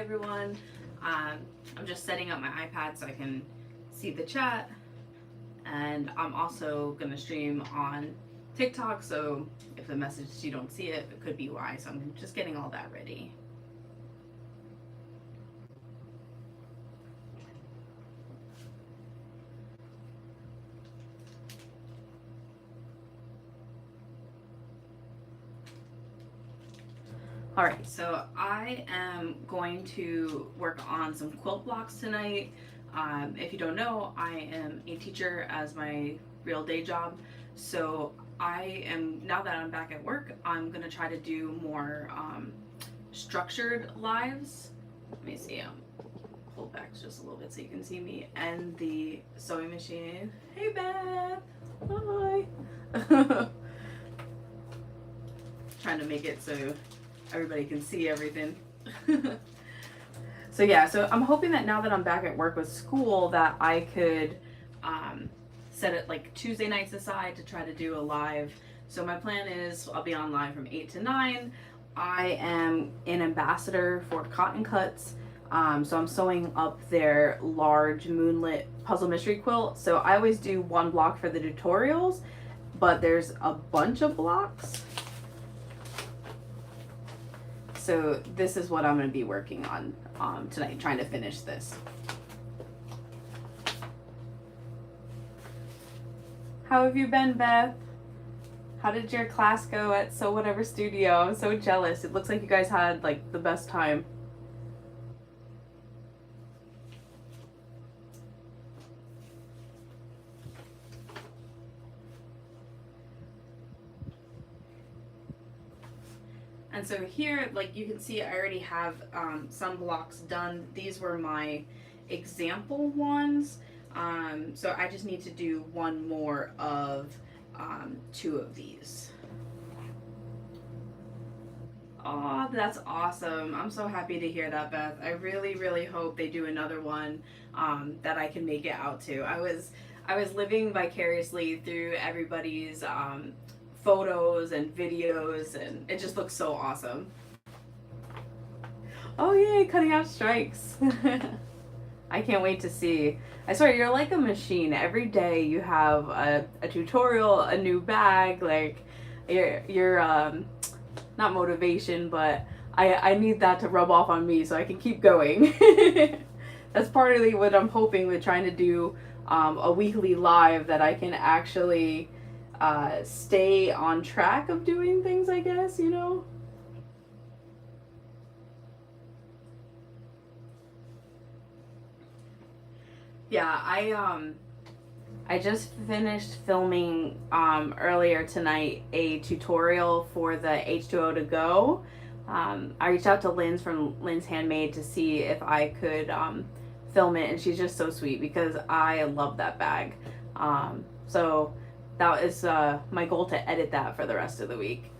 everyone. I'm just setting up my iPad so I can see the chat, and I'm also gonna stream on TikTok, so if the message you don't see it, it could be why. So I'm just getting all that ready. Alright, so I am going to work on some quilt blocks tonight. If you don't know, I am a teacher as my real day job. So I am, now that I'm back at work, I'm going to try to do more structured lives. Let me see, pull back just a little bit so you can see me and the sewing machine. Hey Beth! Hi! Trying to make it so everybody can see everything. So yeah, so I'm hoping that now that I'm back at work with school that I could set it like Tuesday nights aside to try to do a live. So my plan is I'll be on live from 8 to 9. I am an ambassador for Cotton Cuts. So I'm sewing up their large moonlit puzzle mystery quilt. So I always do one block for the tutorials, but there's a bunch of blocks. So this is what I'm going to be working on tonight, trying to finish this. How have you been, Beth? How did your class go at Sew Whatever Studio? I'm so jealous. It looks like you guys had like the best time. And so here, like you can see, I already have some blocks done. These were my example ones. So I just need to do one more of 2 of these. Oh, that's awesome. I'm so happy to hear that, Beth. I really, really hope they do another one that I can make it out to. I was living vicariously through everybody's photos and videos, and it just looks so awesome. Oh yay, cutting out strikes. I can't wait to see. I swear, you're like a machine. Every day you have a tutorial, a new bag, like you're not motivation, but I need that to rub off on me so I can keep going. That's partly what I'm hoping with trying to do a weekly live, that I can actually stay on track of doing things, I guess, you know? Yeah, I just finished filming earlier tonight a tutorial for the H2O to go. I reached out to Lynn's from Lynn's Handmade to see if I could film it, and she's just so sweet because I love that bag. So that is my goal, to edit that for the rest of the week.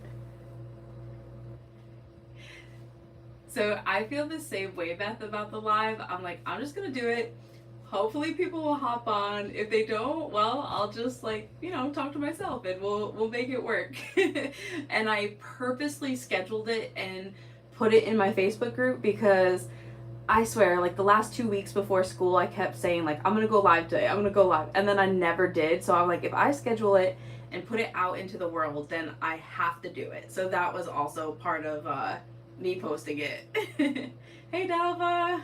So I feel the same way, Beth, about the live. I'm like, I'm just gonna do it. Hopefully people will hop on. If they don't, well, I'll just like, you know, talk to myself and we'll make it work. And I purposely scheduled it and put it in my Facebook group because I swear, like the last 2 weeks before school, I kept saying like, I'm gonna go live today, I'm gonna go live, and then I never did. So I'm like, if I schedule it and put it out into the world, then I have to do it. So that was also part of me posting it. Hey Dalva!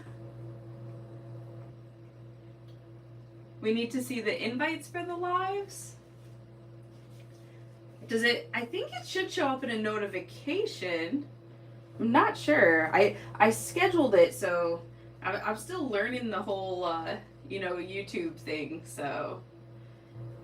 We need to see the invites for the lives. Does it? I think it should show up in a notification. I'm not sure. I scheduled it, so I'm still learning the whole you know, YouTube thing. So,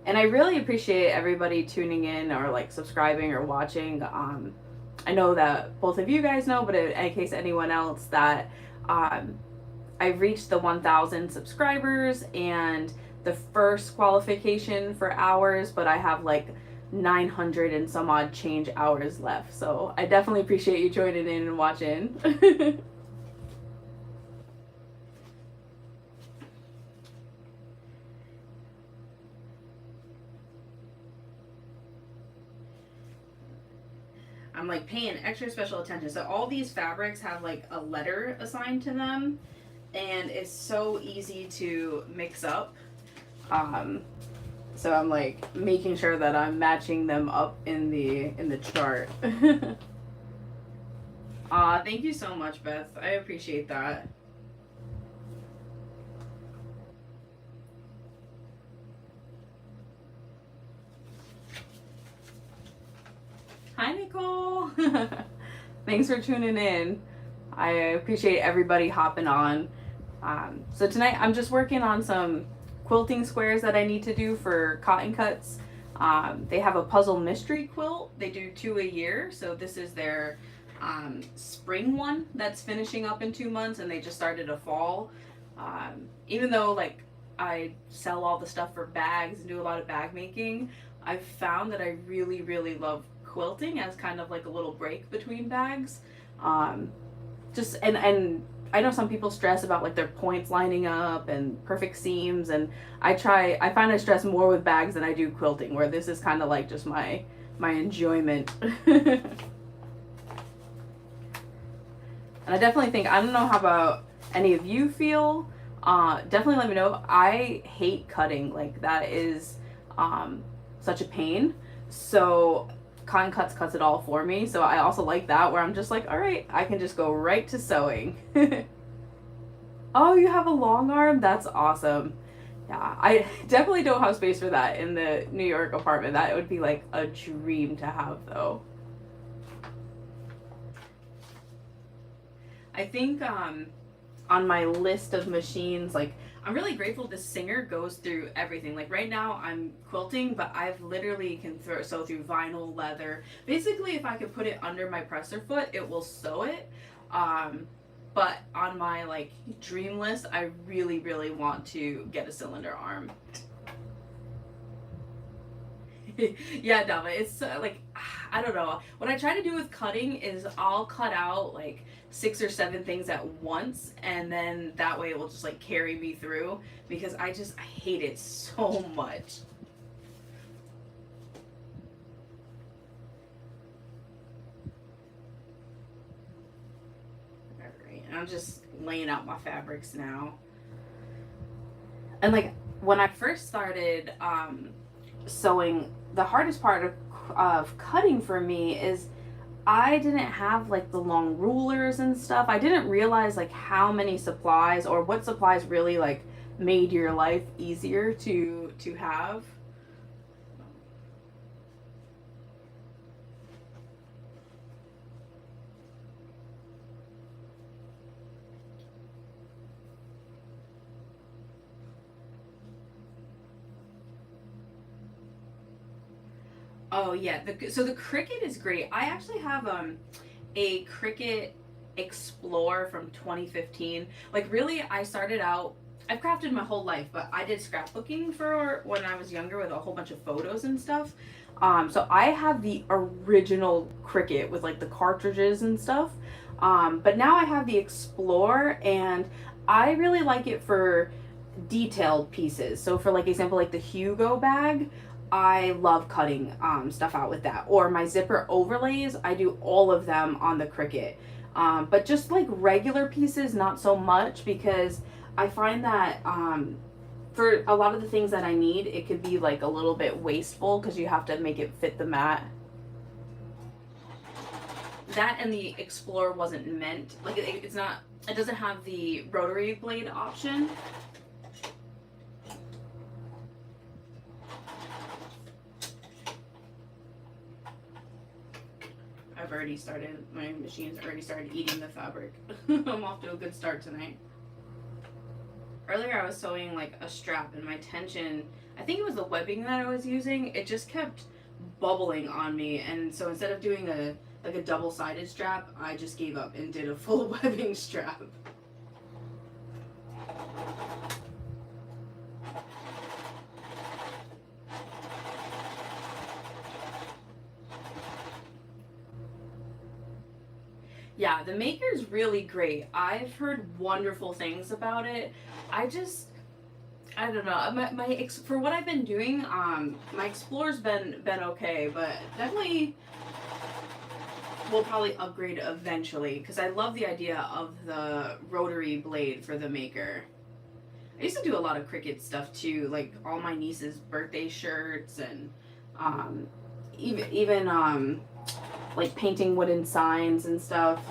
and I really appreciate everybody tuning in or like subscribing or watching. I know that both of you guys know, but in case anyone else, that I've reached the 1,000 subscribers and the first qualification for hours, but I have like 900 and some odd change hours left. So I definitely appreciate you joining in and watching. I'm like paying extra special attention. So all these fabrics have like a letter assigned to them, and it's so easy to mix up. Um, so I'm like making sure that I'm matching them up in the chart. Thank you so much, Beth. I appreciate that. Hi, Nicole. Thanks for tuning in. I appreciate everybody hopping on. So tonight I'm just working on some quilting squares that I need to do for cotton cuts. They have a puzzle mystery quilt. They do 2 a year. So this is their spring one that's finishing up in 2 months, and they just started a fall. Even though like I sell all the stuff for bags and do a lot of bag making, I've found that I really, really love quilting as kind of like a little break between bags. Um, just and I know some people stress about like their points lining up and perfect seams, and I find I stress more with bags than I do quilting, where this is kind of like just my enjoyment. And I definitely think, I don't know how about any of you feel. Definitely let me know. I hate cutting. Like that is such a pain. So cotton cuts it all for me. So I also like that, where I'm just like, all right, I can just go right to sewing. Oh, you have a long arm? That's awesome. Yeah, I definitely don't have space for that in the New York apartment. That would be like a dream to have, though. I think on my list of machines, like I'm really grateful the Singer goes through everything. Like right now I'm quilting, but I've literally can sew through vinyl, leather. Basically, if I could put it under my presser foot, it will sew it. But on my like dream list, I really, really want to get a cylinder arm. Yeah, Dava, it's like I don't know. What I try to do with cutting is I'll cut out like 6 or 7 things at once, and then that way it will just like carry me through, because I hate it so much. All right, and I'm just laying out my fabrics now. And like when I first started sewing, the hardest part of cutting for me is I didn't have like the long rulers and stuff. I didn't realize like how many supplies or what supplies really like made your life easier to have. Oh yeah, so the Cricut is great. I actually have a Cricut Explore from 2015. Like really, I started out. I've crafted my whole life, but I did scrapbooking for when I was younger with a whole bunch of photos and stuff. So I have the original Cricut with like the cartridges and stuff. But now I have the Explore, and I really like it for detailed pieces. So for like example, like the Hugo bag, I love cutting stuff out with that. Or my zipper overlays, I do all of them on the Cricut. But just like regular pieces, not so much, because I find that for a lot of the things that I need, it could be like a little bit wasteful because you have to make it fit the mat. That and the Explorer wasn't meant, like it's not, it doesn't have the rotary blade option. My machine's already started eating the fabric. I'm off to a good start tonight. Earlier I was sewing like a strap, and my tension, I think it was the webbing that I was using, it just kept bubbling on me, and so instead of doing a double-sided strap, I just gave up and did a full webbing strap. Yeah, the Maker's really great. I've heard wonderful things about it. I just, I don't know. For what I've been doing, my Explorer's been okay, but definitely we'll probably upgrade eventually because I love the idea of the rotary blade for the maker. I used to do a lot of Cricut stuff too, like all my niece's birthday shirts and um, even like painting wooden signs and stuff.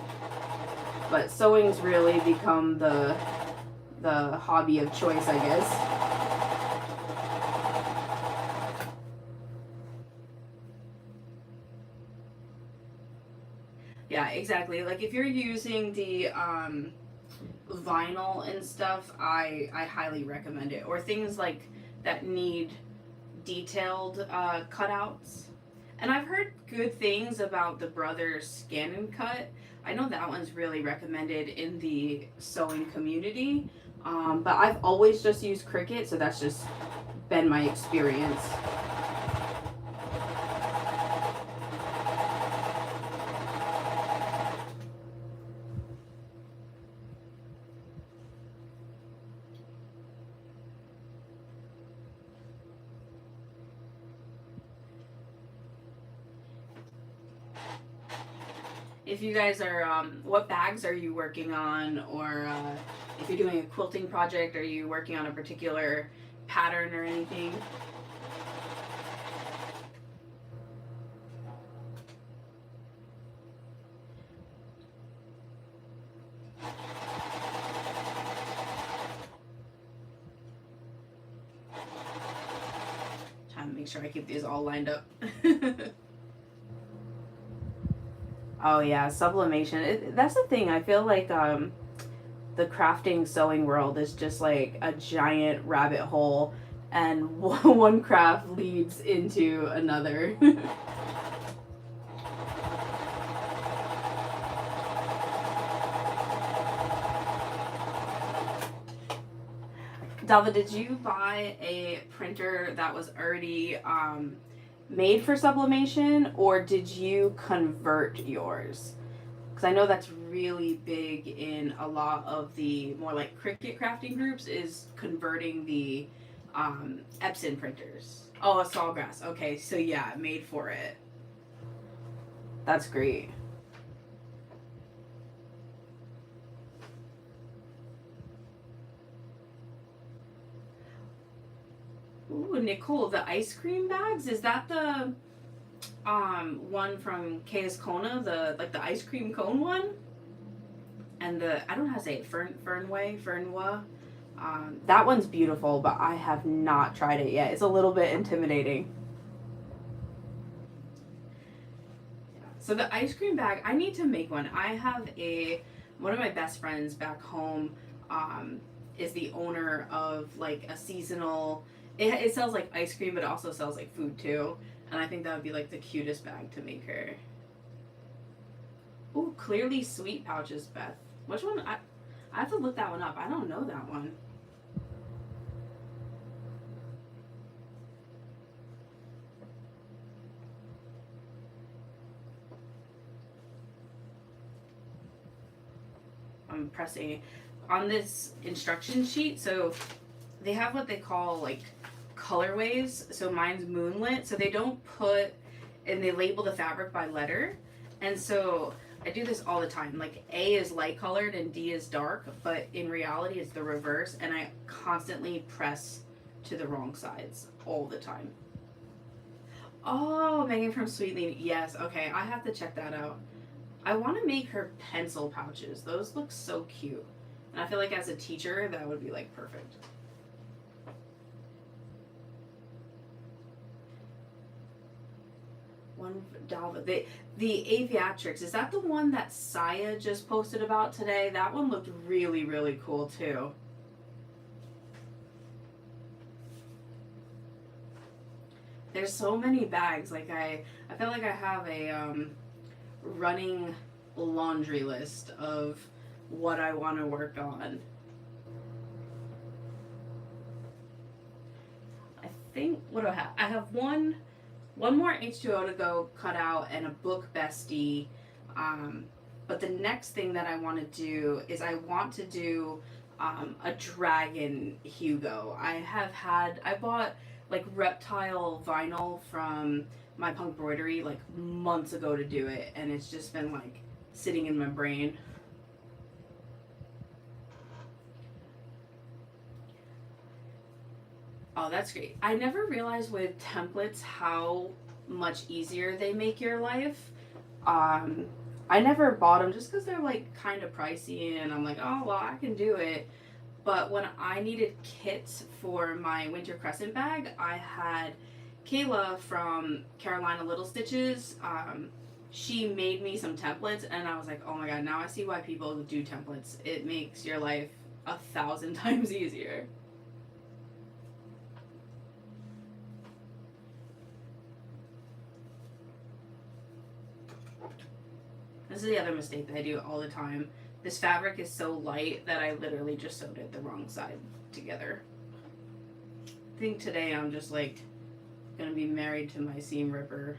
But sewing's really become the hobby of choice, I guess. Yeah, exactly. Like if you're using the vinyl and stuff, I highly recommend it. Or things like that need detailed cutouts. And I've heard good things about the Brothers Scan and Cut. I know that one's really recommended in the sewing community. But I've always just used Cricut, so that's just been my experience. If you guys are, what bags are you working on? Or if you're doing a quilting project, are you working on a particular pattern or anything? Trying to make sure I keep these all lined up. Oh yeah, sublimation. That's the thing. I feel like the crafting sewing world is just like a giant rabbit hole, and one craft leads into another. Dalva, did you buy a printer that was already made for sublimation, or did you convert yours? Because I know that's really big in a lot of the more like Cricut crafting groups is converting the Epson printers. Oh, a Sawgrass. Okay, so yeah, made for it. That's great. Ooh, Nicole, the ice cream bags, is that the one from KS Kona, the like the ice cream cone one? And the I don't know how to say it, Fernwa. That one's beautiful, but I have not tried it yet. It's a little bit intimidating. So the ice cream bag, I need to make one. I have a one of my best friends back home um, is the owner of like a seasonal. It sells like ice cream, but it also sells like food too. And I think that would be like the cutest bag to make her. Ooh, clearly sweet pouches, Beth. Which one? I have to look that one up. I don't know that one. I'm pressing on this instruction sheet. So they have what they call like colorways. So mine's moonlit. So they don't put and they label the fabric by letter. And so I do this all the time. Like A is light colored and D is dark, but in reality it's the reverse. And I constantly press to the wrong sides all the time. Oh, Megan from Sweetly. Yes, okay. I have to check that out. I want to make her pencil pouches. Those look so cute. And I feel like as a teacher, that would be like perfect. One Dalva. The aviatrix, is that the one that Saya just posted about today? That one looked really, really cool too. There's so many bags. Like I feel like I have a running laundry list of what I want to work on. I think what do I have? I have one more H2O to go cut out and a book bestie. Um, but the next thing that I want to do is I want to do a dragon Hugo. I bought like reptile vinyl from my punk embroidery like months ago to do it, and it's just been like sitting in my brain. Oh, that's great. I never realized with templates how much easier they make your life. Um, I never bought them just because they're like kind of pricey, and I'm like, oh well, I can do it. But when I needed kits for my winter crescent bag, I had Kayla from Carolina Little Stitches. She made me some templates, and I was like, oh my god, now I see why people do templates. It makes your life 1,000 times easier. This is the other mistake that I do all the time. This fabric is so light that I literally just sewed it the wrong side together. I think today I'm just like gonna be married to my seam ripper.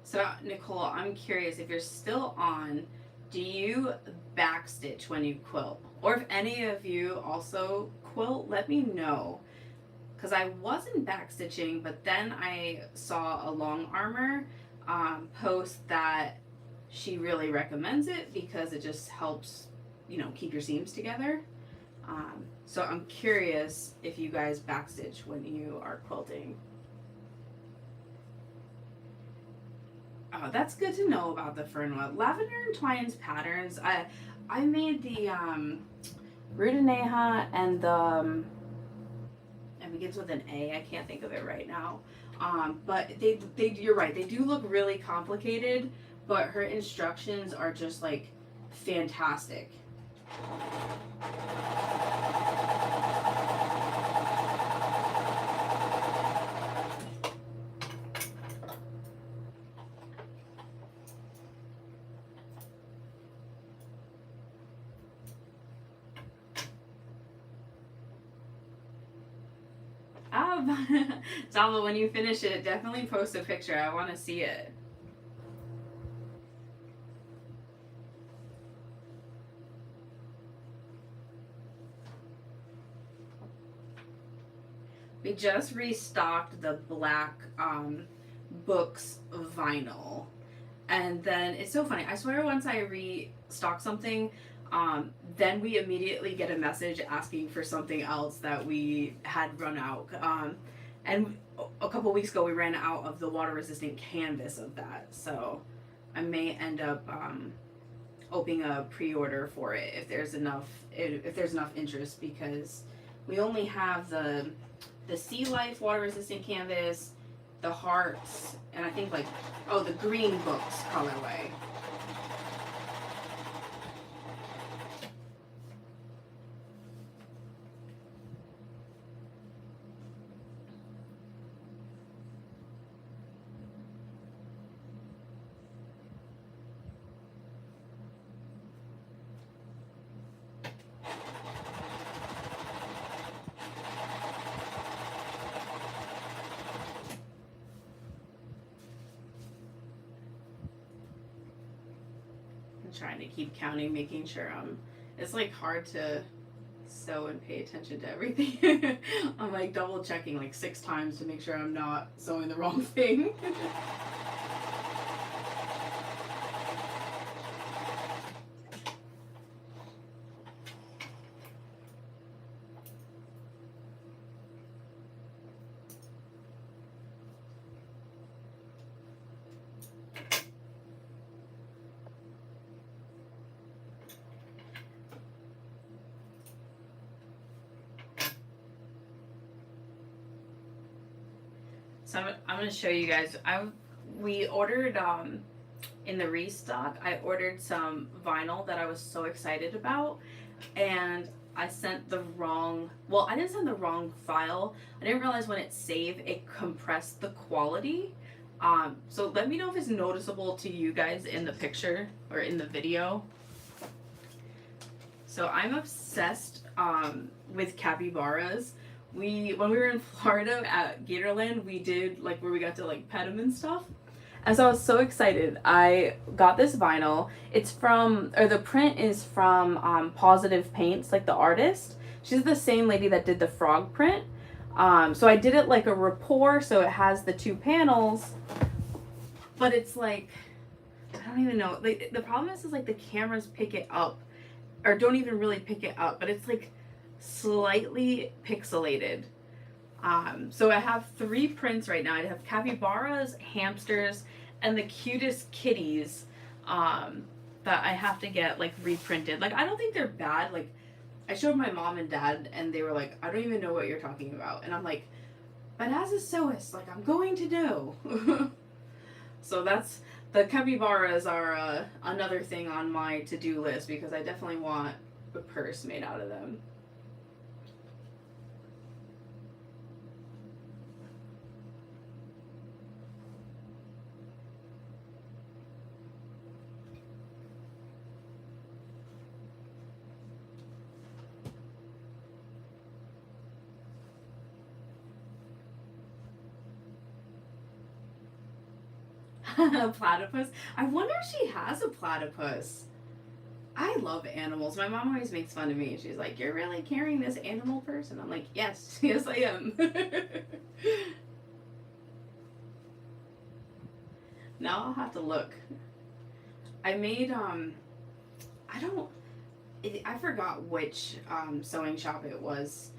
So, Nicole, I'm curious if you're still on, do you backstitch when you quilt? Or if any of you also quilt, let me know. Because I wasn't backstitching, but then I saw a Long Armor post that she really recommends it because it just helps, you know, keep your seams together. So I'm curious if you guys backstitch when you are quilting. Oh, that's good to know about the Fernwood. Lavender and Twines patterns. I made the Rudaneha and the it begins with an A. I can't think of it right now. But they you're right. They do look really complicated, but her instructions are just like fantastic. Salva, when you finish it, definitely post a picture. I want to see it. We just restocked the black books vinyl. And then it's so funny. I swear once I restock something, then we immediately get a message asking for something else that we had run out. And a couple weeks ago, we ran out of the water resistant canvas of that. So I may end up opening a pre-order for it if there's enough interest, because we only have the Sea Life water resistant canvas, the hearts, and I think like the green books colorway. Trying to keep counting, making sure it's like hard to sew and pay attention to everything. I'm like double checking like 6 times to make sure I'm not sewing the wrong thing. So I'm gonna show you guys. We ordered in the restock. I ordered some vinyl that I was so excited about, and I sent the wrong. Well, I didn't send the wrong file. I didn't realize when it saved, it compressed the quality. So let me know if it's noticeable to you guys in the picture or in the video. So I'm obsessed with capybaras. When we were in Florida at Gatorland, we did like where we got to like pet them and stuff. And so I was so excited. I got this vinyl. It's from, or the print is from Positive Paints, like the artist. She's the same lady that did the frog print. So I did it like a rapport, so it has the two panels, but it's like, I don't even know. Like, the problem is like the cameras pick it up, or don't even really pick it up, but it's like slightly pixelated. So I have three prints right now. I have capybaras, hamsters, and the cutest kitties that I have to get like reprinted. Like I don't think they're bad. Like I showed my mom and dad, and they were like, "I don't even know what you're talking about," and I'm like, "But as a sewist, like I'm going to know." So that's the capybaras are another thing on my to-do list because I definitely want a purse made out of them. A platypus. I wonder if she has a platypus. I love animals. My mom always makes fun of me. She's like, "You're really carrying this animal purse?" And I'm like, "Yes, yes, I am." Now I'll have to look. I made I don't I forgot which sewing shop it was.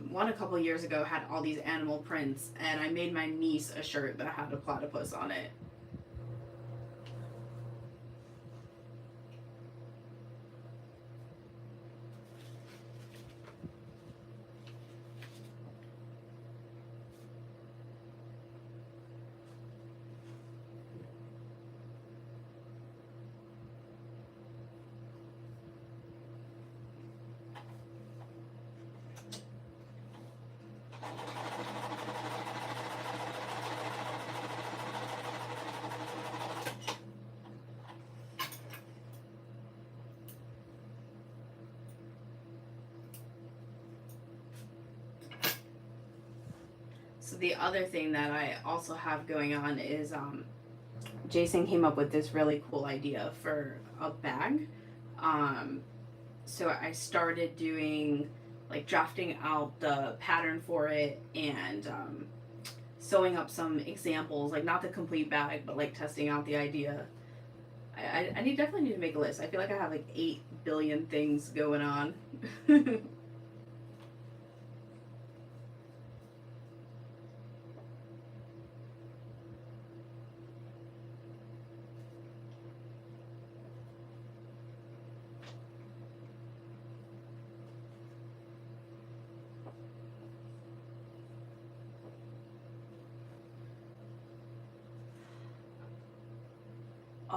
One a couple years ago had all these animal prints, and I made my niece a shirt that had a platypus on it. So the other thing that I also have going on is Jason came up with this really cool idea for a bag. Um, so I started doing like drafting out the pattern for it and sewing up some examples, like not the complete bag, but like testing out the idea. I need definitely need to make a list. I feel like I have like 8 billion things going on.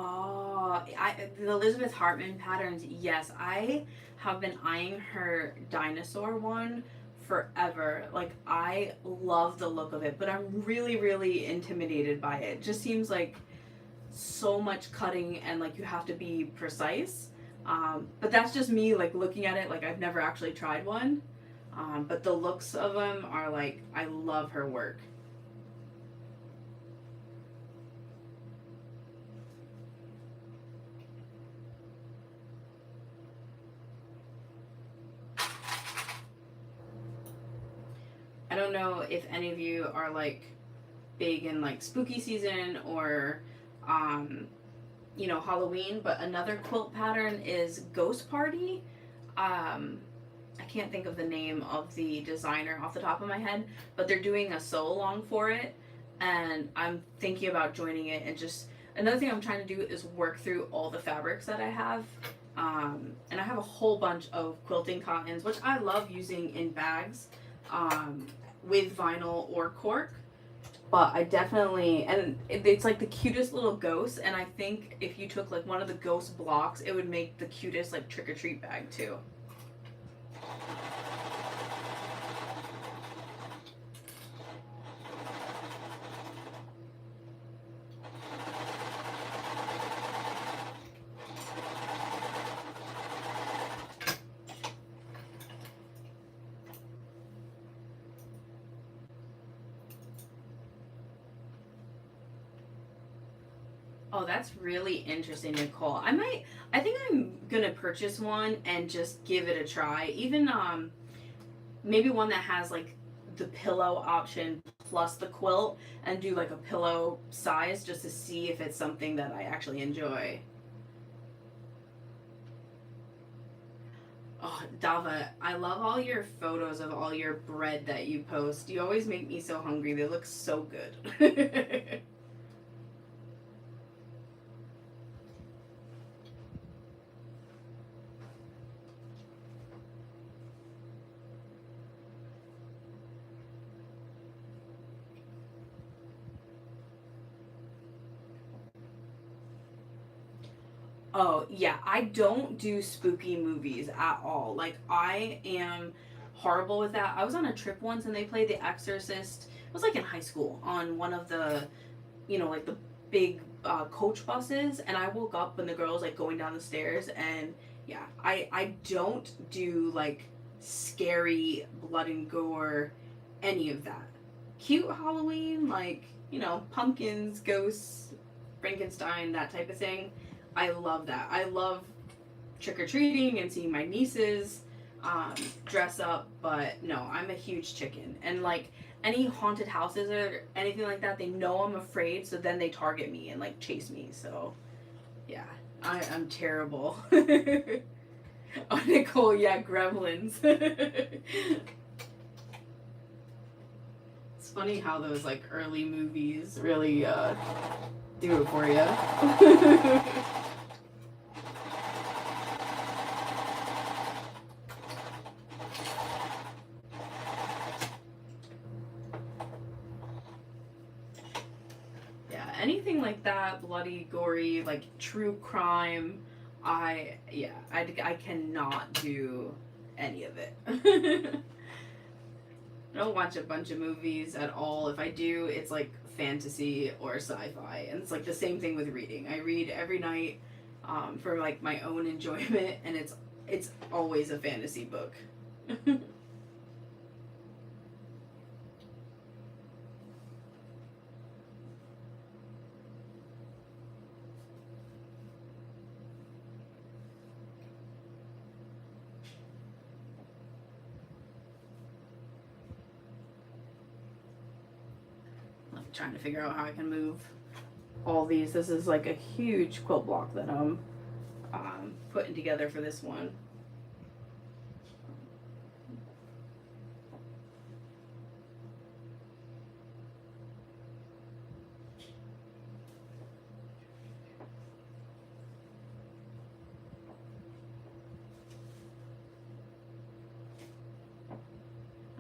Oh, the Elizabeth Hartman patterns. Yes, I have been eyeing her dinosaur one forever. Like I love the look of it, but I'm really, really intimidated by it. It just seems like so much cutting and like you have to be precise. But that's just me like looking at it. Like I've never actually tried one. But the looks of them are like I love her work. I don't know if any of you are like big in like spooky season or um, Halloween, but another quilt pattern is Ghost Party. I can't think of the name of the designer off the top of my head, but they're doing a sew along for it, and I'm thinking about joining it. And just another thing I'm trying to do is work through all the fabrics that I have. And I have a whole bunch of quilting cottons, which I love using in bags um, with vinyl or cork. But I definitely, and it's like the cutest little ghost. And I think if you took like one of the ghost blocks, it would make the cutest like trick or treat bag too. Oh, that's really interesting, Nicole. I think I'm gonna purchase one and just give it a try. Even maybe one that has like the pillow option plus the quilt, and do like a pillow size just to see if it's something that I actually enjoy. Oh, Dava, I love all your photos of all your bread that you post. You always make me so hungry. They look so good. Oh, yeah, I don't do spooky movies at all. Like, I am horrible with that. I was on a trip once and they played The Exorcist. It was like in high school on one of the, like the big coach buses. And I woke up when the girl was like going down the stairs. And yeah, I don't do like scary blood and gore, any of that. Cute Halloween, like, pumpkins, ghosts, Frankenstein, that type of thing. I love that. I love trick or treating and seeing my nieces dress up, but no, I'm a huge chicken. And like any haunted houses or anything like that, they know I'm afraid, so then they target me and like chase me. So yeah, I'm terrible. Oh, Nicole, yeah, gremlins. It's funny how those like early movies really do it for you. Yeah, anything like that, bloody, gory, like true crime, I cannot do any of it. I don't watch a bunch of movies at all. If I do, it's like fantasy or sci-fi, and it's like the same thing with reading. I read every night for like my own enjoyment, and it's always a fantasy book. Like trying to figure out how I can move all these. This is like a huge quilt block that I'm putting together for this one.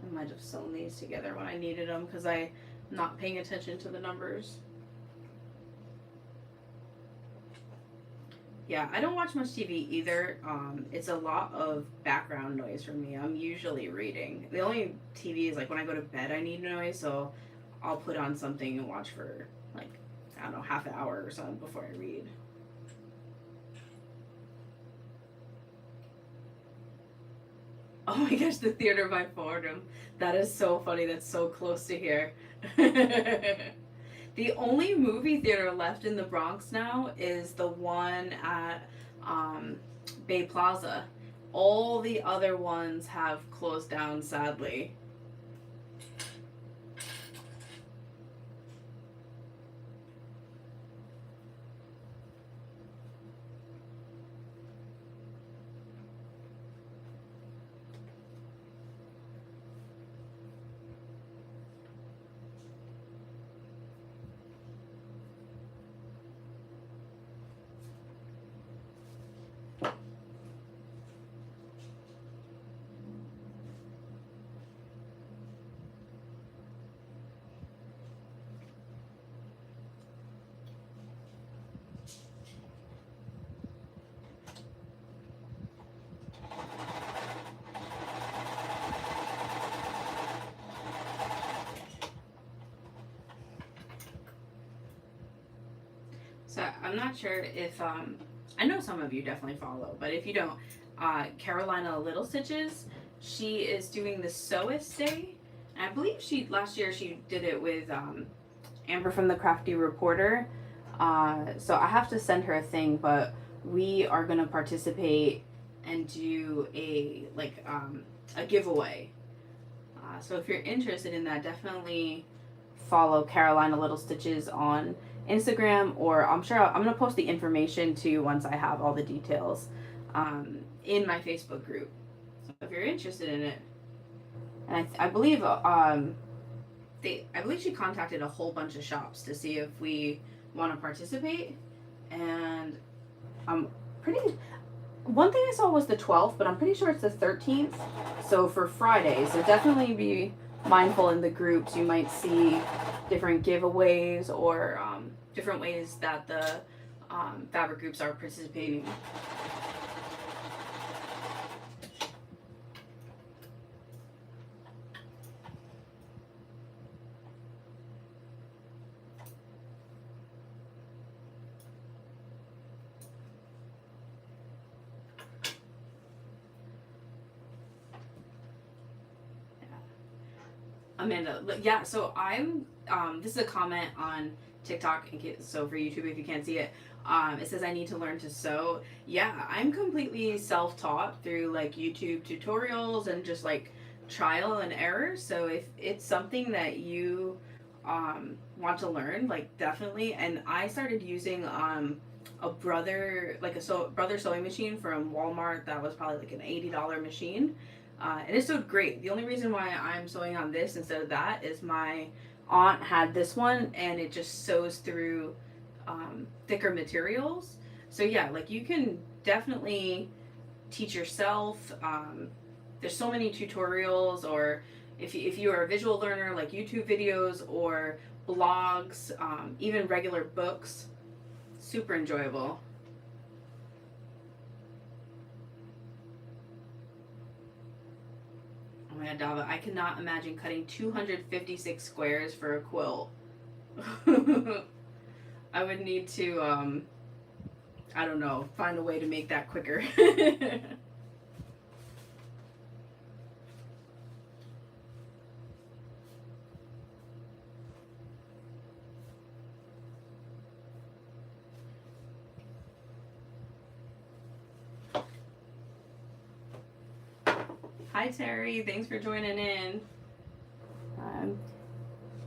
I might have sewn these together when I needed them because I'm not paying attention to the numbers. Yeah, I don't watch much TV either. It's a lot of background noise for me. I'm usually reading. The only TV is like when I go to bed, I need noise, so I'll put on something and watch for like, I don't know, half an hour or something before I read. Oh my gosh, the theater by Fordham. That is so funny. That's so close to here. The only movie theater left in the Bronx now is the one at um, Bay Plaza. All the other ones have closed down, sadly. So I'm not sure if I know some of you definitely follow, but if you don't, Carolina Little Stitches, she is doing the Sewist Day. And I believe she last year she did it with Amber from the Crafty Reporter. So I have to send her a thing, but we are gonna participate and do a giveaway. So if you're interested in that, definitely follow Carolina Little Stitches on Instagram, or I'm sure I'm gonna post the information too once I have all the details in my Facebook group. So if you're interested in it, and I believe I believe she contacted a whole bunch of shops to see if we want to participate, and I'm pretty. One thing I saw was the 12th, but I'm pretty sure it's the 13th. So for Friday, so definitely be mindful in the groups. You might see different giveaways or different ways that the fabric groups are participating. Amanda, yeah. So I'm. This is a comment on TikTok. So for YouTube, if you can't see it, it says I need to learn to sew. Yeah, I'm completely self-taught through like YouTube tutorials and just like trial and error. So if it's something that you want to learn, like definitely. And I started using a brother sewing machine from Walmart that was probably like an $80 machine, and it sewed great. The only reason why I'm sewing on this instead of that is my aunt had this one and it just sews through thicker materials. So yeah, like you can definitely teach yourself. There's so many tutorials, or if you are a visual learner, like YouTube videos or blogs, even regular books, super enjoyable. Oh my god, Dava, I cannot imagine cutting 256 squares for a quilt. I would need to, I don't know, find a way to make that quicker. Hi, Terry. Thanks for joining in. Um,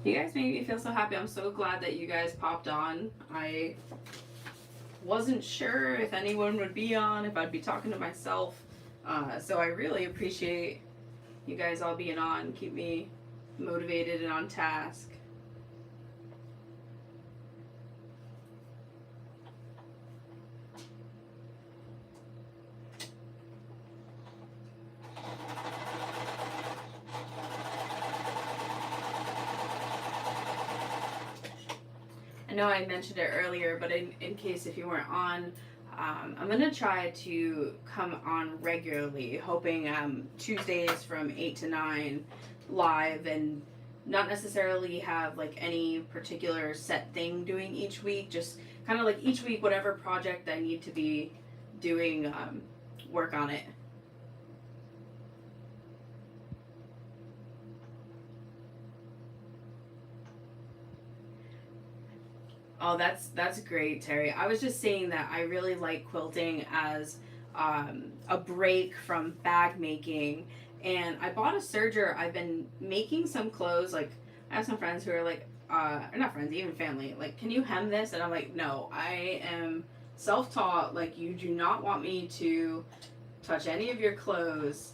you guys make me feel so happy. I'm so glad that you guys popped on. I wasn't sure if anyone would be on, if I'd be talking to myself. So I really appreciate you guys all being on. Keep me motivated and on task. I know I mentioned it earlier, but in case if you weren't on, I'm going to try to come on regularly, hoping Tuesdays from 8 to 9 live, and not necessarily have like any particular set thing doing each week, just kind of like each week, whatever project I need to be doing, work on it. Oh, that's great, Terry. I was just saying that I really like quilting as a break from bag making, and I bought a serger. I've been making some clothes. Like I have some friends who are like, or not friends, even family. Like, can you hem this? And I'm like, no, I am self-taught. Like, you do not want me to touch any of your clothes.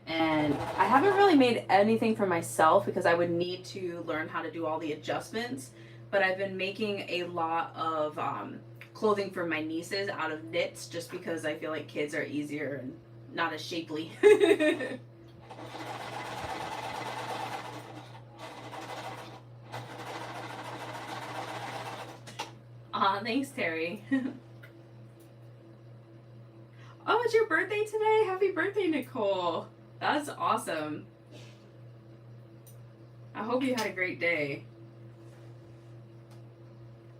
And I haven't really made anything for myself because I would need to learn how to do all the adjustments. But I've been making a lot of clothing for my nieces out of knits just because I feel like kids are easier and not as shapely. Thanks, Terry. Oh, it's your birthday today? Happy birthday, Nicole. That's awesome. I hope you had a great day.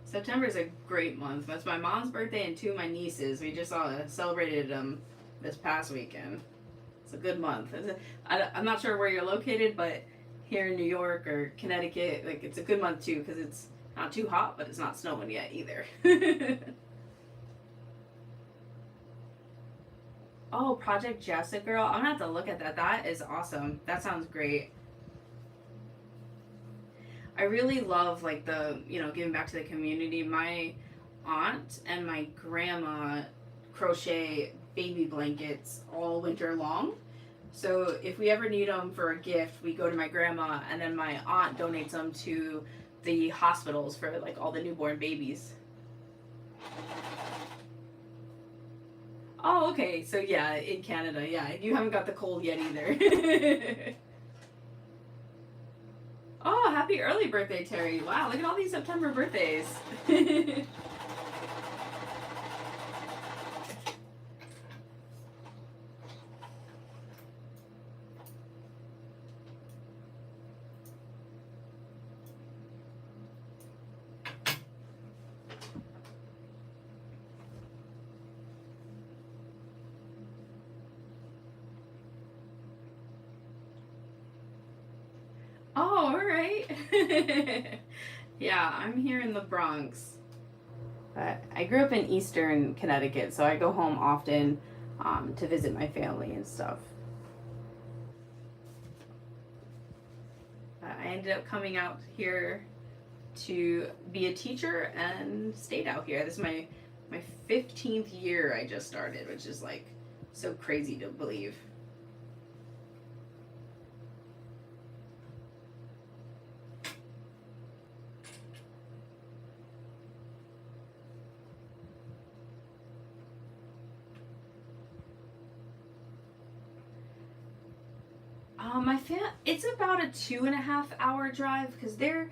September is a great month. That's my mom's birthday and two of my nieces. We just celebrated them this past weekend. It's a good month. I'm not sure where you're located, but here in New York or Connecticut, like it's a good month too because it's Not too hot, but it's not snowing yet either. Oh, Project Jessica Girl. I'm gonna have to look at that. That is awesome. That sounds great. I really love like the, giving back to the community. My aunt and my grandma crochet baby blankets all winter long. So if we ever need them for a gift, we go to my grandma, and then my aunt donates them to the hospitals for like all the newborn babies. Oh, okay. So yeah, in Canada, yeah, you haven't got the cold yet either. Oh, happy early birthday, Terry. Wow, look at all these September birthdays. Oh, all right. Yeah, I'm here in the Bronx. I grew up in Eastern Connecticut, so I go home often to visit my family and stuff. I ended up coming out here to be a teacher and stayed out here. This is my 15th year I just started, which is like so crazy to believe. It's about a 2.5 hour drive because they're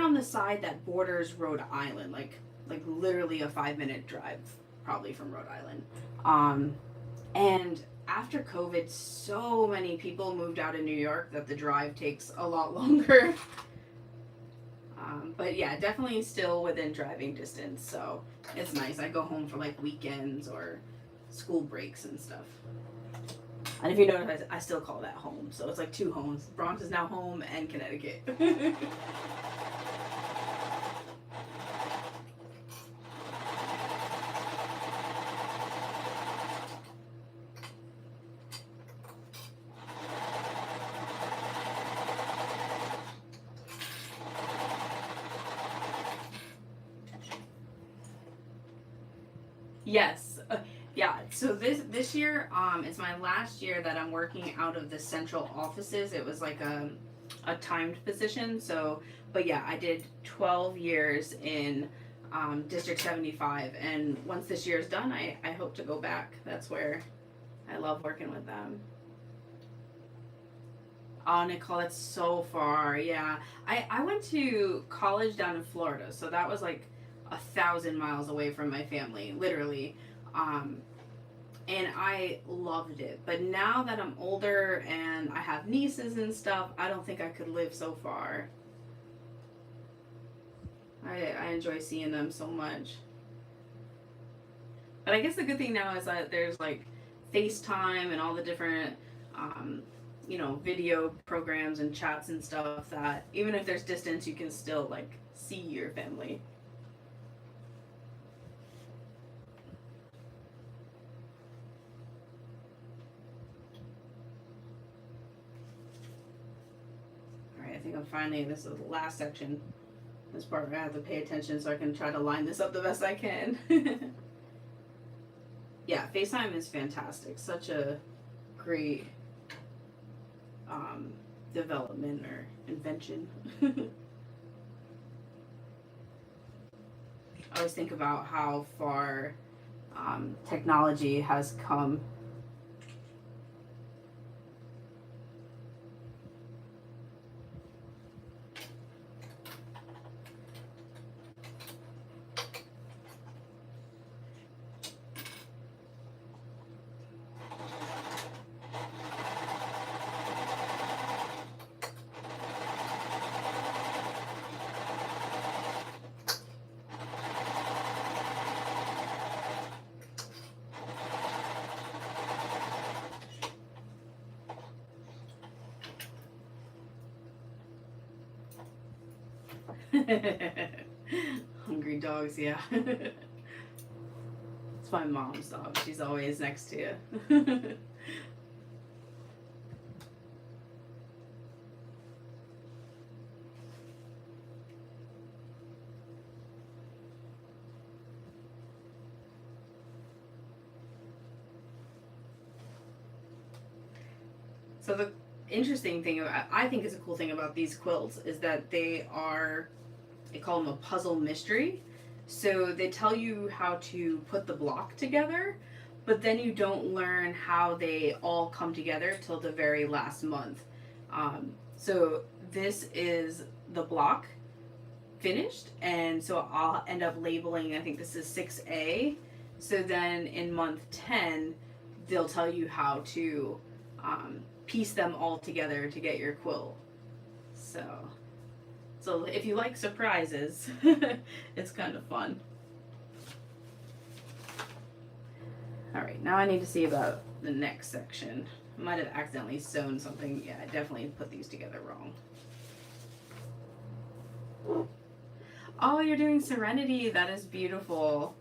on the side that borders Rhode Island, like literally a 5 minute drive probably from Rhode Island. Um, and after COVID, so many people moved out of New York that the drive takes a lot longer. But yeah, definitely still within driving distance, so it's nice. I go home for like weekends or school breaks and stuff. And if you notice, I still call that home. So it's like two homes. Bronx is now home and Connecticut. Yes. Yeah. So this year, it's my last year that I'm working out of the central offices. It was like a timed position. So, but yeah, I did 12 years in District 75, and once this year is done, I hope to go back. That's where I love working with them. Oh, Nicole, that's so far. Yeah, I went to college down in Florida, so that was like 1,000 miles away from my family, literally. Um, and I loved it. But now that I'm older and I have nieces and stuff, I don't think I could live so far. I enjoy seeing them so much. But I guess the good thing now is that there's like FaceTime and all the different, um, video programs and chats and stuff that even if there's distance, you can still like see your family. All right, I think I'm finally, this is the last section. This part where I have to pay attention so I can try to line this up the best I can. Yeah, FaceTime is fantastic. Such a great um, development or invention. I always think about how far technology has come. Hungry dogs, yeah. It's my mom's dog. She's always next to you. So the interesting thing, I think is a cool thing about these quilts is that they call them a puzzle mystery. So they tell you how to put the block together, but then you don't learn how they all come together till the very last month. So this is the block finished, and so I'll end up labeling, I think this is 6A. So then in month 10, they'll tell you how to piece them all together to get your quilt. So if you like surprises, it's kind of fun. All right, now I need to see about the next section. I might have accidentally sewn something. Yeah, I definitely put these together wrong. Oh, you're doing Serenity. That is beautiful.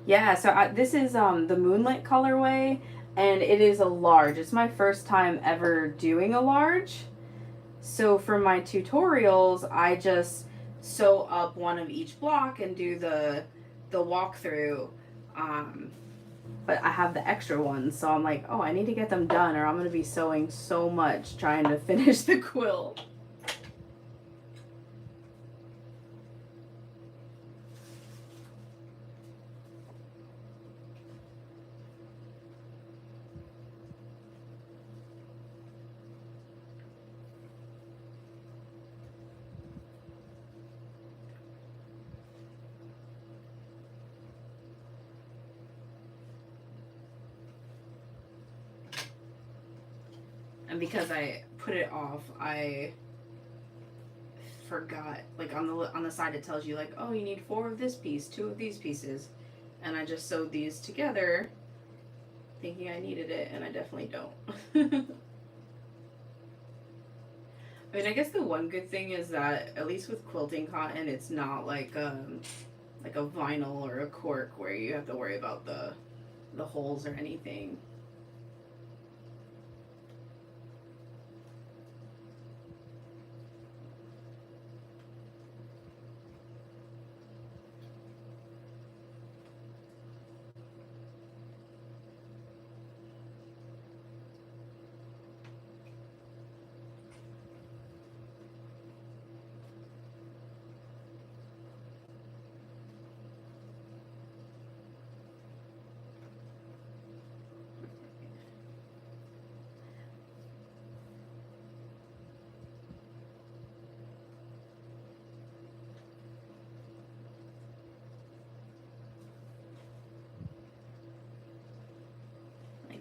Yeah, so this is the Moonlit colorway, and it is a large. It's my first time ever doing a large. So for my tutorials, I just sew up one of each block and do the walkthrough. But I have the extra ones, so I'm like, oh, I need to get them done, or I'm gonna be sewing so much trying to finish the quilt. And because I put it off, I forgot, like on the side it tells you like, oh, you need 4 of this piece, 2 of these pieces, and I just sewed these together thinking I needed it, and I definitely don't. I mean, I guess the one good thing is that at least with quilting cotton, it's not like a vinyl or a cork where you have to worry about the holes or anything.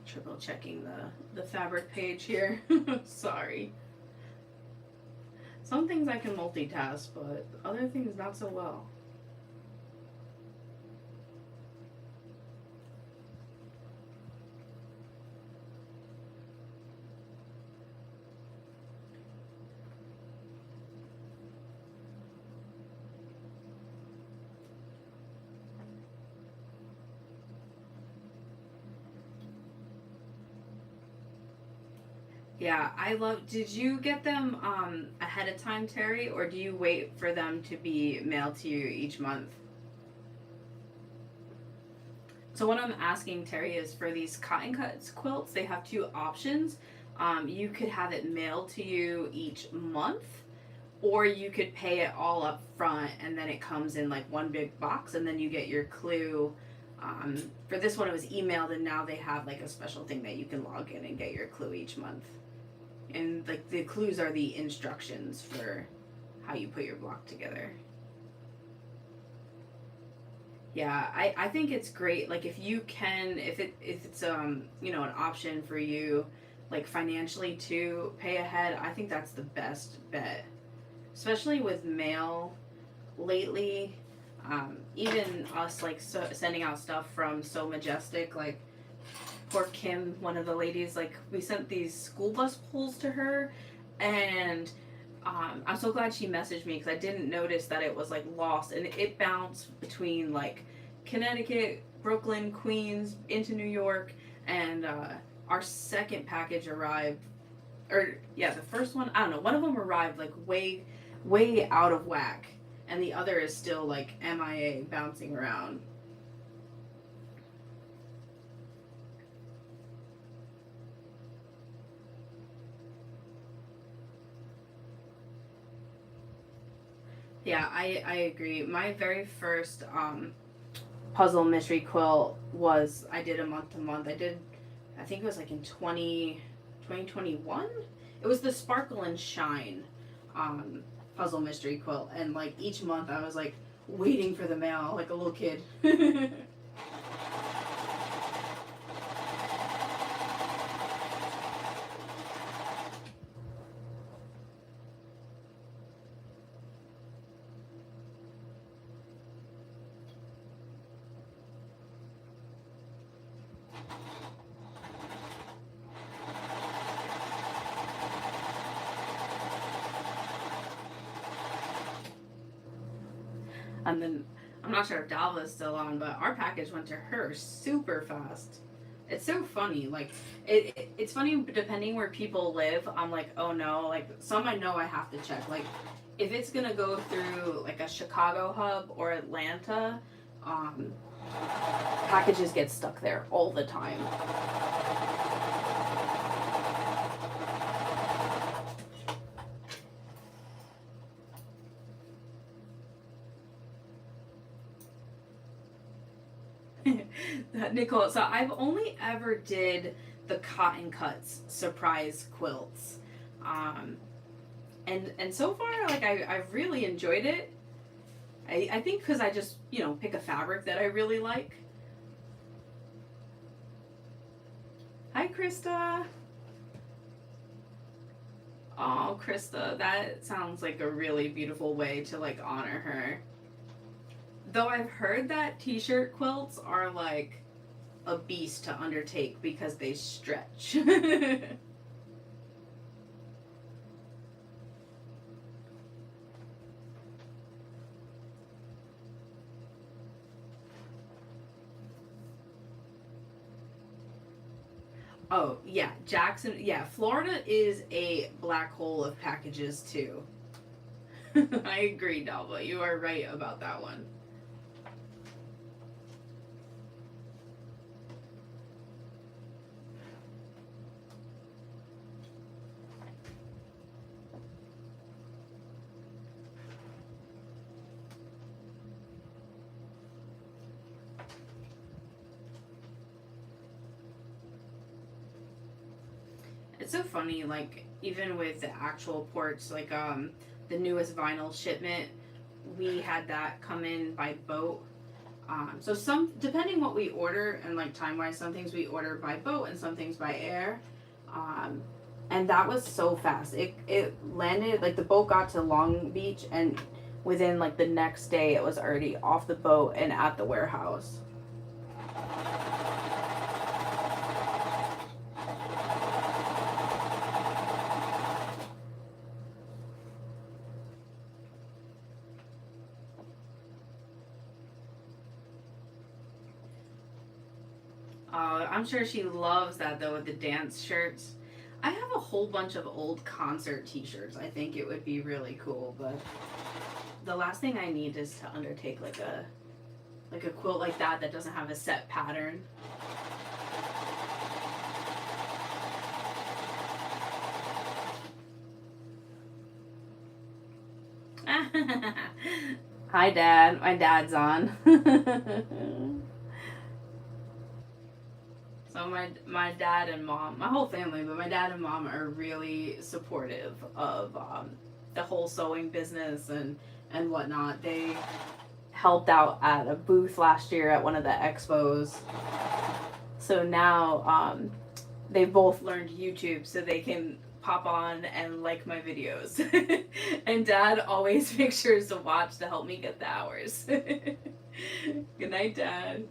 Triple checking the fabric page here. Sorry. Some things I can multitask, but other things not so well. Yeah, I love. Did you get them ahead of time, Terry, or do you wait for them to be mailed to you each month? So what I'm asking Terry is for these cotton cuts quilts, they have 2 options. You could have it mailed to you each month, or you could pay it all up front and then it comes in like one big box, and then you get your clue. For this one, it was emailed, and now they have like a special thing that you can log in and get your clue each month. And like the clues are the instructions for how you put your block together. Yeah, I think it's great. Like if you can, if it's you know, an option for you, like financially to pay ahead, I think that's the best bet. Especially with mail lately, even us like sending out stuff from So Majestic, like poor Kim, one of the ladies, like we sent these school bus pulls to her, and I'm so glad she messaged me because I didn't notice that it was like lost, and it bounced between like Connecticut, Brooklyn, Queens, into New York, and our second package arrived, or yeah, the first one, I don't know, one of them arrived like way out of whack, and the other is still like MIA bouncing around. Yeah, I agree. My very first puzzle mystery quilt was, I did a month to month. I think it was like in 2021. It was the Sparkle and Shine puzzle mystery quilt. And like each month I was like waiting for the mail like a little kid. And then I'm not sure if Dalva is still on, but our package went to her super fast. It's so funny. Like it's funny depending where people live. I'm like, oh no. Like some I know I have to check. Like if it's gonna go through like a Chicago hub or Atlanta, um, packages get stuck there all the time. Nicole, so I've only ever did the Cotton Cuts surprise quilts. Um, and so far, like I've really enjoyed it. I think because I just, pick a fabric that I really like. Hi, Krista. Oh, Krista, that sounds like a really beautiful way to like honor her. Though I've heard that t-shirt quilts are like a beast to undertake because they stretch. Oh, yeah, Jackson. Yeah, Florida is a black hole of packages too. I agree, Dalva. You are right about that one. It's so funny, like even with the actual ports, like the newest vinyl shipment, we had that come in by boat. So some depending what we order and like time wise, some things we order by boat and some things by air. Um, and that was so fast. It landed like the boat got to Long Beach and within like the next day it was already off the boat and at the warehouse. I'm sure she loves that though with the dance shirts. I have a whole bunch of old concert t-shirts. I think it would be really cool, but the last thing I need is to undertake like a quilt like that doesn't have a set pattern. Hi Dad, my dad's on. So my dad and mom, my whole family, but my dad and mom are really supportive of the whole sewing business and whatnot. They helped out at a booth last year at one of the expos. So now they both learned YouTube so they can pop on and like my videos. And dad always makes sure to watch to help me get the hours. Good night, Dad.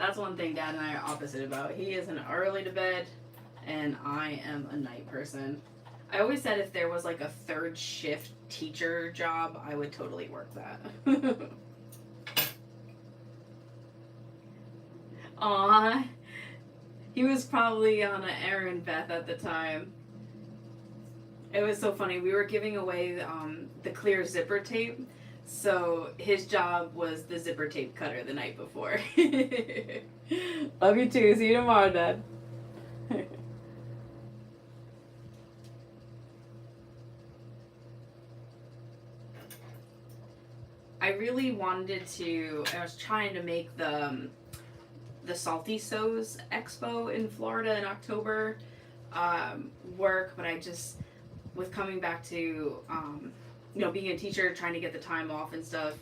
That's one thing Dad and I are opposite about. He is an early to bed, and I am a night person. I always said if there was like a third shift teacher job, I would totally work that. Aw, he was probably on an errand, Beth, at the time. It was so funny. We were giving away the clear zipper tape, so his job was the zipper tape cutter the night before. Love you too. See you tomorrow, Dad. I really wanted to. I was trying to make the Salty Sows Expo in Florida in October work, but I just, with coming back to being a teacher, trying to get the time off and stuff,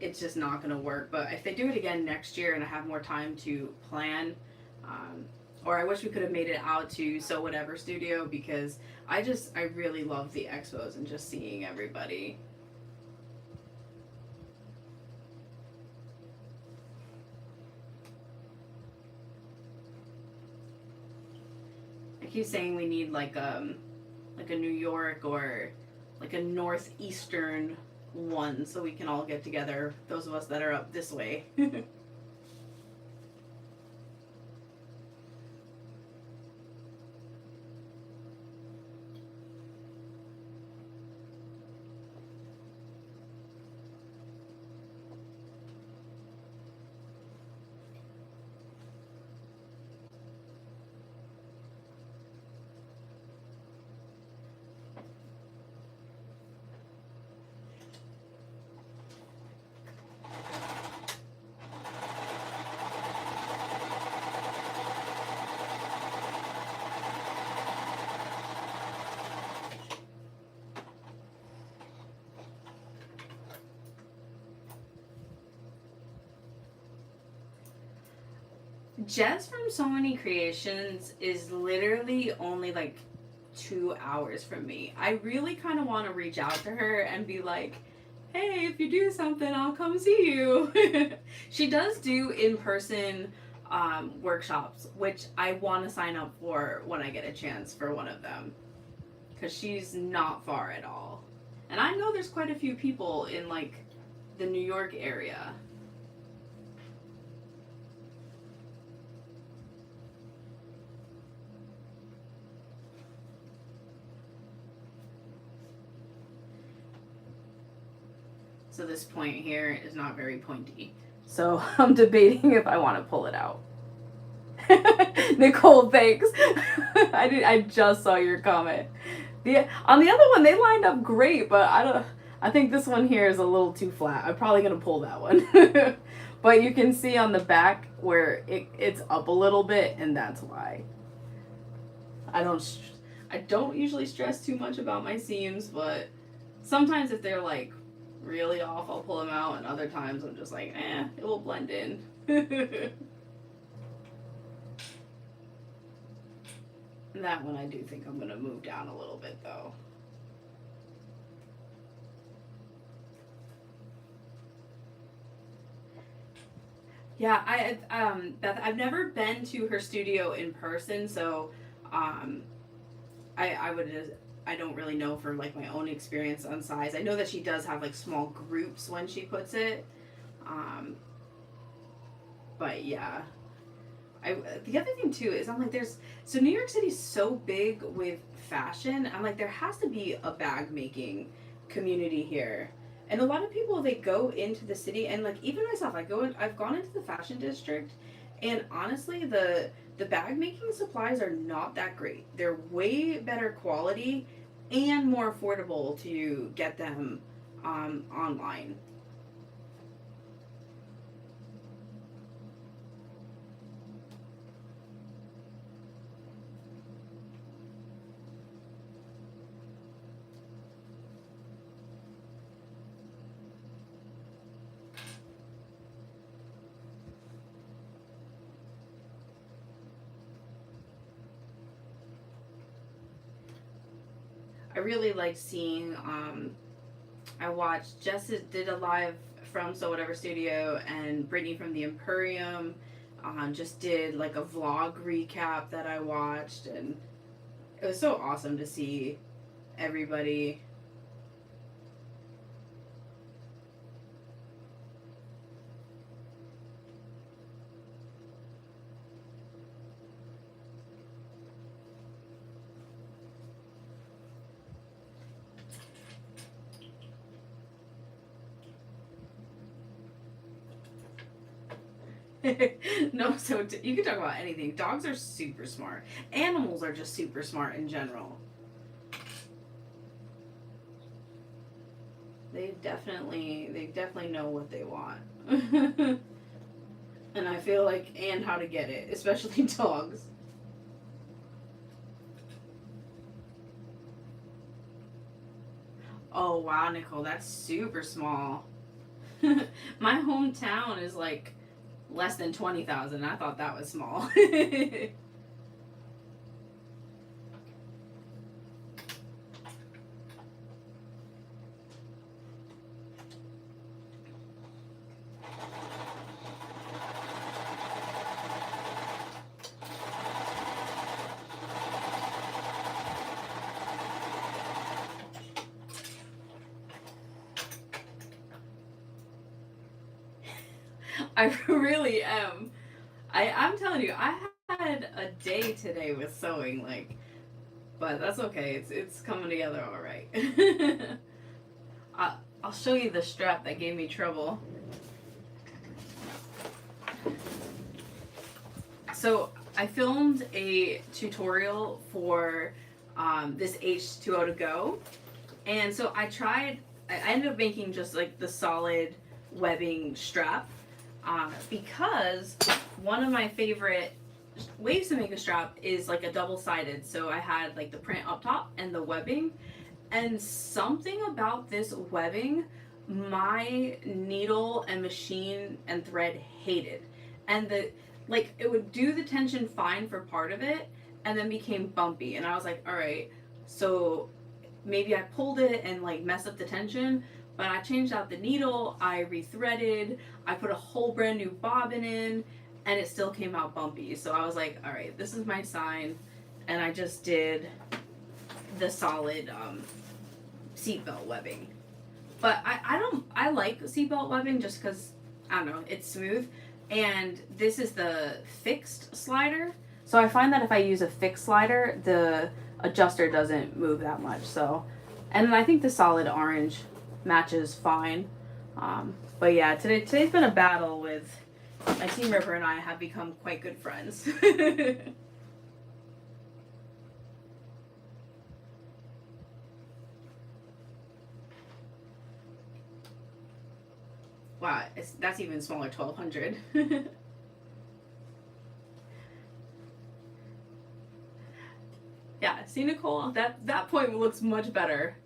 it's just not going to work. But if they do it again next year and I have more time to plan, or I wish we could have made it out to So Whatever Studio, because I really love the expos and just seeing everybody. I keep saying we need like a New York or like a northeastern one so we can all get together, those of us that are up this way. Jess from So Many Creations is literally only like 2 hours from me. I really kind of want to reach out to her and be like, hey, if you do something, I'll come see you. She does do in person workshops, which I want to sign up for when I get a chance for one of them, because she's not far at all. And I know there's quite a few people in like the New York area. So this point here is not very pointy. So I'm debating if I want to pull it out. Nicole, thanks. I just saw your comment. On the other one, they lined up great, but I think this one here is a little too flat. I'm probably gonna pull that one. But you can see on the back where it's up a little bit, and that's why. I don't usually stress too much about my seams, but sometimes if they're like really off, I'll pull them out, and other times I'm just like, it will blend in. That one I do think I'm gonna move down a little bit though. Yeah, Beth, I've never been to her studio in person, so I don't really know for like my own experience on size. I know that she does have like small groups when she puts it, but yeah. The other thing too is I'm like, so New York City's so big with fashion. I'm like, there has to be a bag making community here. And a lot of people, they go into the city, and like even myself, I've gone into the fashion district, and honestly the bag making supplies are not that great. They're way better quality and more affordable to get them online. I really like seeing. I watched Jess did a live from So Whatever Studio, and Brittany from the Imperium. Just did like a vlog recap that I watched, and it was so awesome to see everybody. No, so you can talk about anything. Dogs are super smart. Animals are just super smart in general. They definitely know what they want. And I feel like, and how to get it, especially dogs. Oh wow, Nicole, that's super small. My hometown is like less than 20,000. I thought that was small. I really am. I'm telling you, I had a day today with sewing, like, but that's okay. It's coming together all right. I'll show you the strap that gave me trouble. So I filmed a tutorial for this H2O to go, and so I ended up making just like the solid webbing strap because one of my favorite ways to make a strap is like a double sided. So I had like the print up top and the webbing, and something about this webbing my needle and machine and thread hated. And the like it would do the tension fine for part of it and then became bumpy. And I was like, all right, so maybe I pulled it and like messed up the tension, but I changed out the needle, I rethreaded, I put a whole brand new bobbin in, and it still came out bumpy. So I was like, all right, this is my sign. And I just did the solid seatbelt webbing. But I like seatbelt webbing just because, I don't know, it's smooth. And this is the fixed slider. So I find that if I use a fixed slider, the adjuster doesn't move that much. So, and then I think the solid orange matches fine. But yeah, today's been a battle with my team ripper, and I have become quite good friends. Wow, that's even smaller, 1200. Yeah, see Nicole, that point looks much better.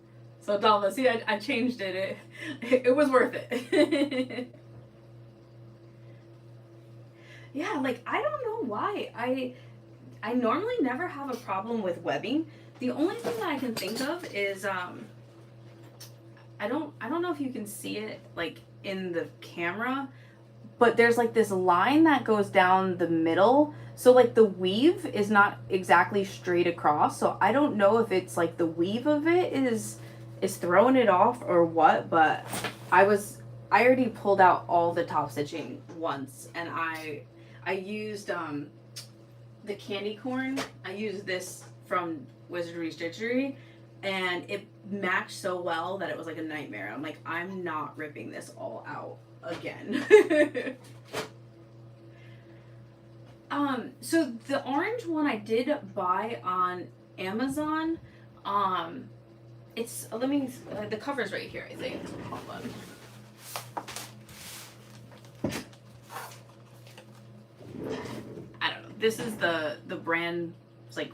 So Dalva, see, I changed it. It was worth it. Yeah, like I don't know why. I normally never have a problem with webbing. The only thing that I can think of is I don't know if you can see it like in the camera, but there's like this line that goes down the middle. So like the weave is not exactly straight across. So I don't know if it's like the weave of it is throwing it off or what, but I was I already pulled out all the top stitching once, and I used the candy corn. I used this from Wizardry Stitchery, and it matched so well that it was like a nightmare. I'm like, I'm not ripping this all out again. So the orange one I did buy on Amazon. It's let me the cover's right here, I think. Hold on. I don't know. This is the brand. It's like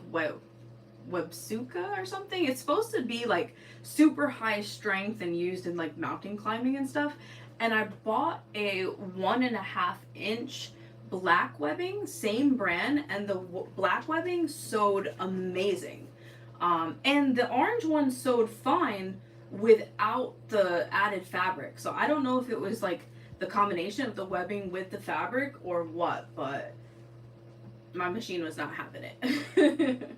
Websuka or something. It's supposed to be like super high strength and used in like mountain climbing and stuff. And I bought a 1.5 inch black webbing, same brand, and the black webbing sewed amazing. And the orange one sewed fine without the added fabric. So I don't know if it was like the combination of the webbing with the fabric or what, but my machine was not having it.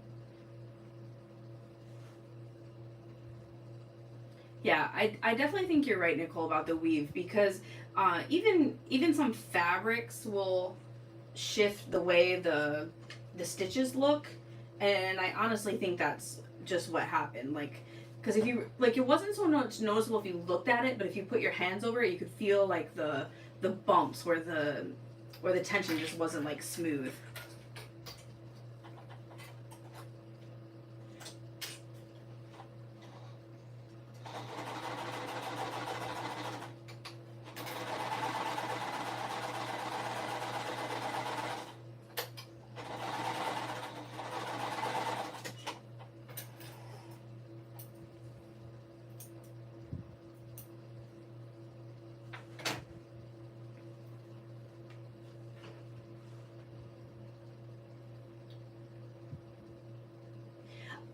Yeah, I definitely think you're right, Nicole, about the weave, because even some fabrics will shift the way the stitches look, and I honestly think that's just what happened. Like, because if you like, it wasn't so much noticeable if you looked at it, but if you put your hands over it, you could feel like the bumps where the tension just wasn't like smooth.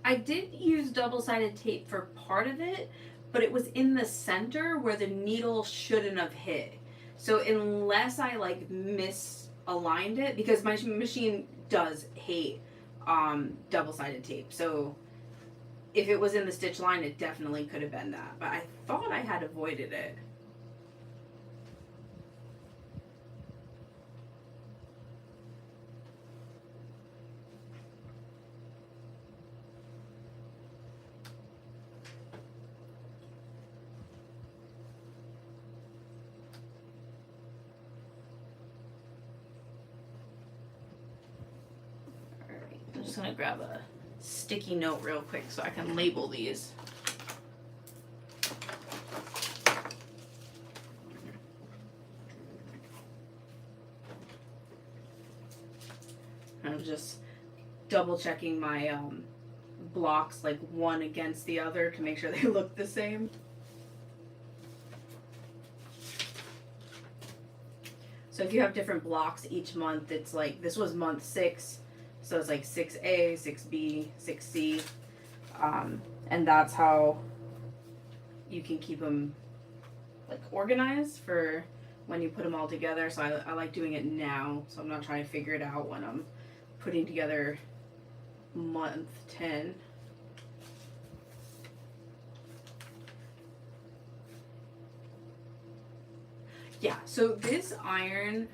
I did use double-sided tape for part of it, but it was in the center where the needle shouldn't have hit. So unless I like misaligned it, because my machine does hate double-sided tape. So if it was in the stitch line, it definitely could have been that. But I thought I had avoided it. Alright, I'm just gonna grab a sticky note real quick so I can label these. I'm just double checking my blocks like one against the other to make sure they look the same. So if you have different blocks each month, it's like this was month 6, so it's like 6A, 6B, 6C, and that's how you can keep them like organized for when you put them all together. So I like doing it now, so I'm not trying to figure it out when I'm putting together month 10. Yeah, so this iron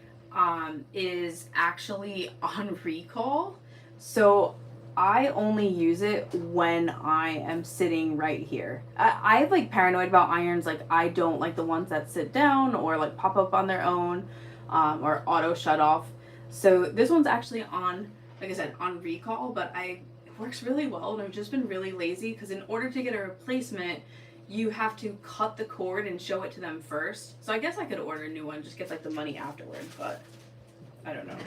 is actually on recall. So I only use it when I am sitting right here. I'm like paranoid about irons. Like I don't like the ones that sit down or like pop up on their own, or auto shut off. So this one's actually on, like I said, on recall, but it works really well, and I've just been really lazy because in order to get a replacement, you have to cut the cord and show it to them first. So I guess I could order a new one, just get like the money afterward, but I don't know.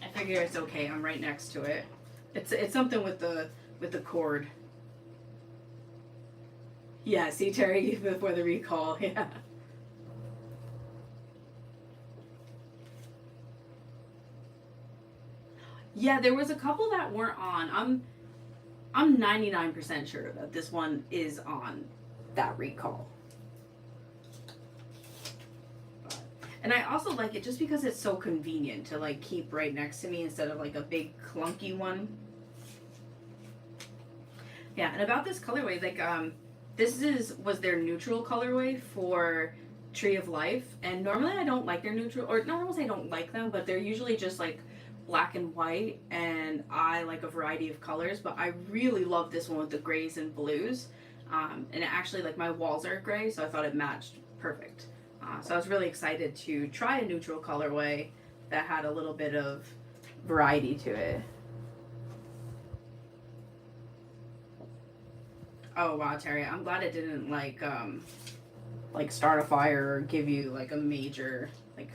I figure it's okay. I'm right next to it. It's something with the cord. Yeah, see Terry before the recall. Yeah. Yeah, there was a couple that weren't on. I'm 99% sure that this one is on that recall. And I also like it just because it's so convenient to like keep right next to me instead of like a big clunky one. Yeah, and about this colorway, like this was their neutral colorway for Tree of Life, and normally I don't like their neutral, or not almost I don't like them, but they're usually just like black and white, and I like a variety of colors, but I really love this one with the grays and blues. And it actually, like, my walls are gray, so I thought it matched perfect. So I was really excited to try a neutral colorway that had a little bit of variety to it. Oh wow, Terry, I'm glad it didn't like start a fire or give you like a major, like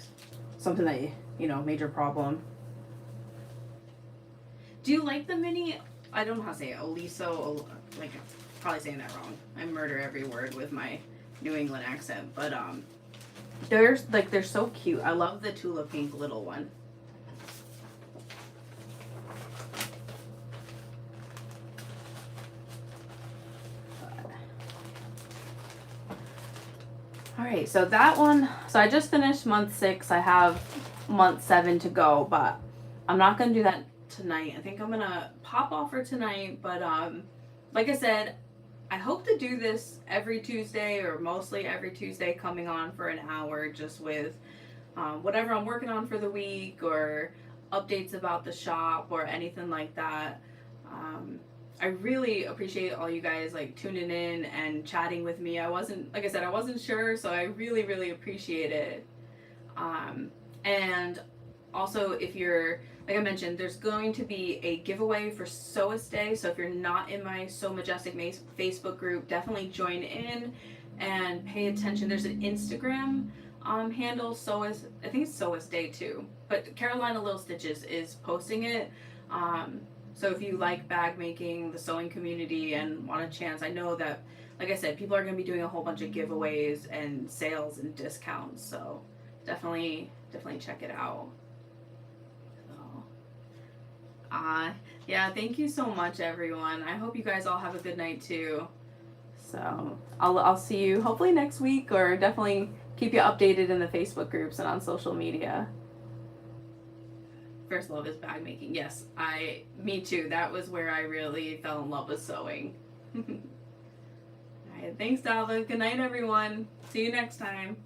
something that major problem. Do you like the mini? I don't know how to say it. Oliso, like probably saying that wrong. I murder every word with my New England accent, but they're so cute. I love the Tula Pink little one. All right, so that one, so I just finished month 6. I have month 7 to go, but I'm not going to do that tonight. I think I'm going to pop off for tonight, but like I said, I hope to do this every Tuesday or mostly every Tuesday, coming on for an hour just with whatever I'm working on for the week or updates about the shop or anything like that. Um, I really appreciate all you guys like tuning in and chatting with me. I wasn't, like I said, I wasn't sure, so I really, really appreciate it. And also, if you're, like I mentioned, there's going to be a giveaway for Sew Us Day. So if you're not in my So Majestic Facebook group, definitely join in and pay attention. There's an Instagram handle, Sew Us, I think it's Sew Us Day too, but Carolina Little Stitches is posting it. So if you like bag making, the sewing community, and want a chance, I know that, like I said, people are going to be doing a whole bunch of giveaways and sales and discounts. So definitely check it out. So, yeah, thank you so much, everyone. I hope you guys all have a good night too. So I'll see you hopefully next week, or definitely keep you updated in the Facebook groups and on social media. First love is bag making. Yes, me too. That was where I really fell in love with sewing. All right, thanks, Dalva. Good night, everyone. See you next time.